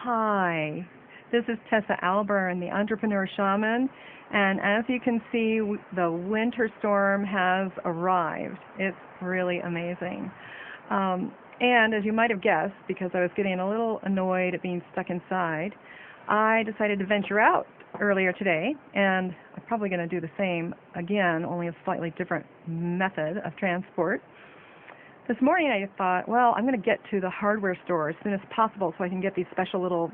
Hi, this is Tessa Alburn, the Entrepreneur Shaman, and as you can see, the winter storm has arrived. It's really amazing. And as you might have guessed, because I was getting a little annoyed at being stuck inside, I decided to venture out earlier today, and I'm probably going to do the same again, only a slightly different method of transport. This morning I thought, well, I'm going to get to the hardware store as soon as possible so I can get these special little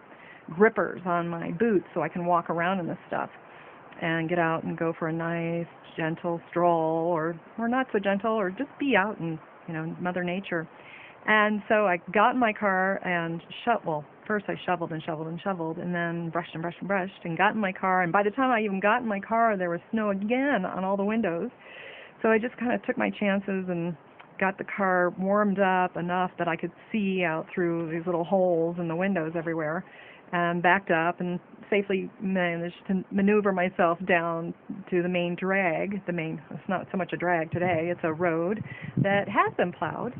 grippers on my boots so I can walk around in this stuff and get out and go for a nice, gentle stroll or not so gentle, or just be out in, Mother Nature. And so I got in my car and first I shoveled and then brushed and got in my car. And by the time I even got in my car, there was snow again on all the windows. So I just kind of took my chances and got the car warmed up enough that I could see out through these little holes in the windows everywhere, and backed up and safely managed to maneuver myself down to the main drag. It's not so much a drag today, it's a road that has been plowed,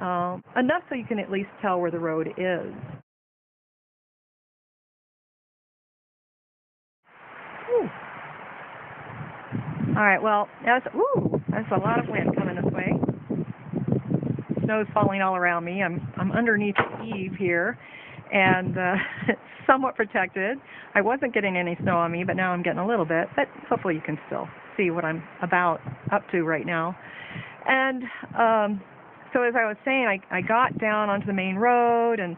enough so you can at least tell where the road is. Whew. All right, well, that's a lot of wind coming this way. Snow's falling all around me. I'm underneath the eave here, and somewhat protected. I wasn't getting any snow on me, but now I'm getting a little bit. But hopefully you can still see what I'm up to right now. And so as I was saying, I got down onto the main road, and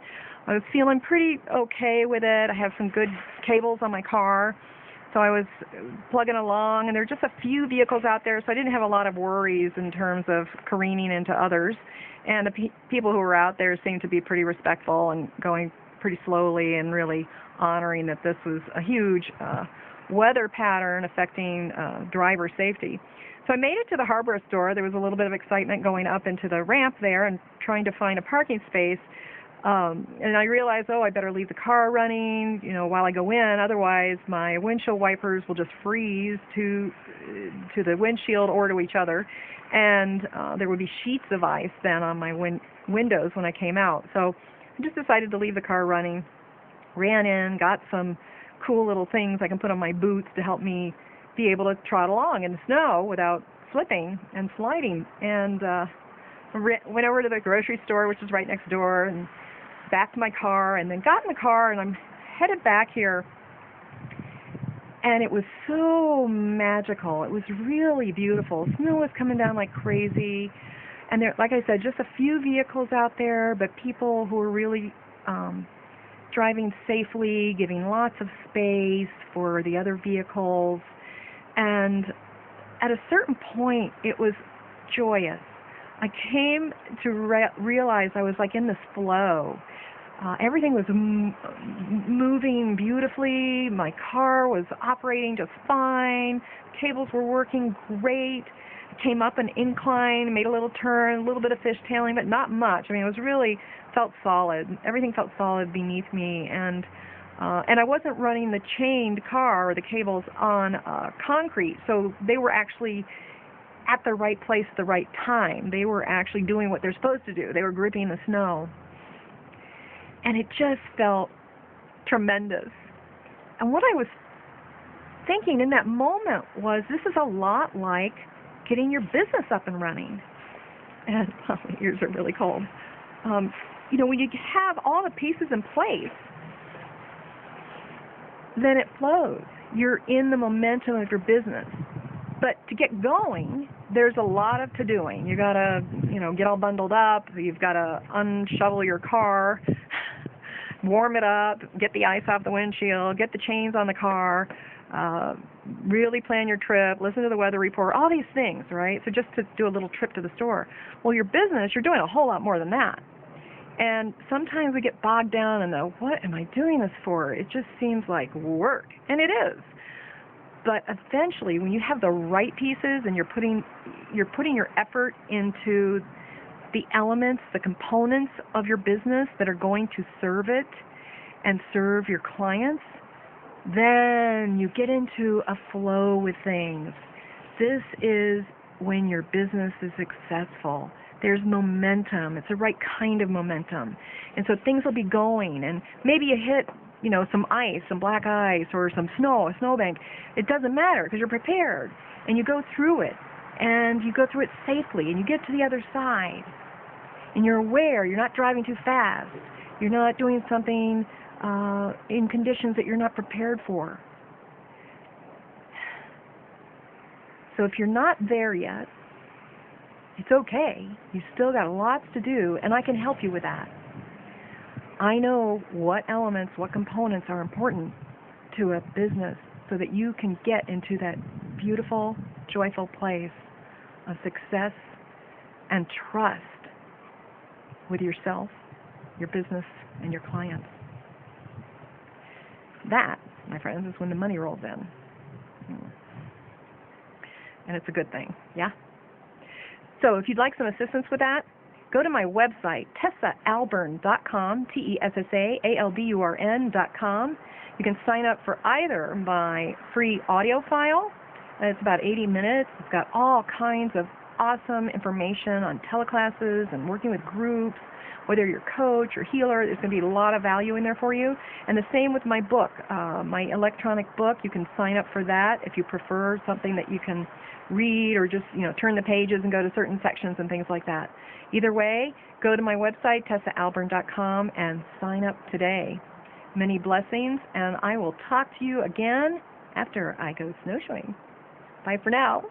I was feeling pretty okay with it. I have some good cables on my car. So I was plugging along, and there were just a few vehicles out there, so I didn't have a lot of worries in terms of careening into others. And the people who were out there seemed to be pretty respectful and going pretty slowly and really honoring that this was a huge weather pattern affecting driver safety. So I made it to the hardware store. There was a little bit of excitement going up into the ramp there and trying to find a parking space. And I realized, I better leave the car running, while I go in. Otherwise, my windshield wipers will just freeze to the windshield or to each other, and there would be sheets of ice then on my windows when I came out. So I just decided to leave the car running. Ran in, got some cool little things I can put on my boots to help me be able to trot along in the snow without slipping and sliding. And went over to the grocery store, which is right next door, and back to my car, and then got in the car, and I'm headed back here. And it was so magical. It was really beautiful. Snow was coming down like crazy. And there, like I said, just a few vehicles out there, but people who were really driving safely, giving lots of space for the other vehicles. And at a certain point, it was joyous. I came to realize I was like in this flow. Everything was moving beautifully. My car was operating just fine. Cables were working great. I came up an incline, made a little turn, a little bit of fishtailing, but not much. I mean, it was really felt solid. Everything felt solid beneath me, and I wasn't running the chained car or the cables on concrete, so they were actually at the right place at the right time. They were actually doing what they're supposed to do. They were gripping the snow. And it just felt tremendous. And what I was thinking in that moment was, this is a lot like getting your business up and running. And my ears are really cold. When you have all the pieces in place, then it flows. You're in the momentum of your business. But to get going, there's a lot of to-doing. You got to, get all bundled up. You've got to unshovel your car, warm it up, get the ice off the windshield, get the chains on the car, really plan your trip, listen to the weather report, all these things, right? So just to do a little trip to the store. Well, your business, you're doing a whole lot more than that. And sometimes we get bogged down in what am I doing this for? It just seems like work. And it is. But eventually, when you have the right pieces and you're putting your effort into the elements, the components of your business that are going to serve it and serve your clients, then you get into a flow with things. This is when your business is successful. there's momentum. It's the right kind of momentum. And so things will be going, and maybe you hit, some ice, some black ice, or some snow, a snowbank. It doesn't matter because you're prepared, and you go through it, and you go through it safely, and you get to the other side, and you're aware. You're not driving too fast. You're not doing something in conditions that you're not prepared for. So if you're not there yet, it's okay. You've still got lots to do, and I can help you with that. I know what elements, what components are important to a business so that you can get into that beautiful, joyful place of success and trust with yourself, your business, and your clients. That, my friends, is when the money rolls in. And it's a good thing, yeah? So if you'd like some assistance with that, go to my website, TessaAlburn.com, TessaAlburn.com. You can sign up for either my free audio file. It's about 80 minutes. It's got all kinds of awesome information on teleclasses and working with groups. Whether you're a coach or healer, there's going to be a lot of value in there for you. And the same with my book, my electronic book. You can sign up for that if you prefer something that you can read or just, turn the pages and go to certain sections and things like that. Either way, go to my website, TessaAlburn.com, and sign up today. Many blessings, and I will talk to you again after I go snowshoeing. Bye for now.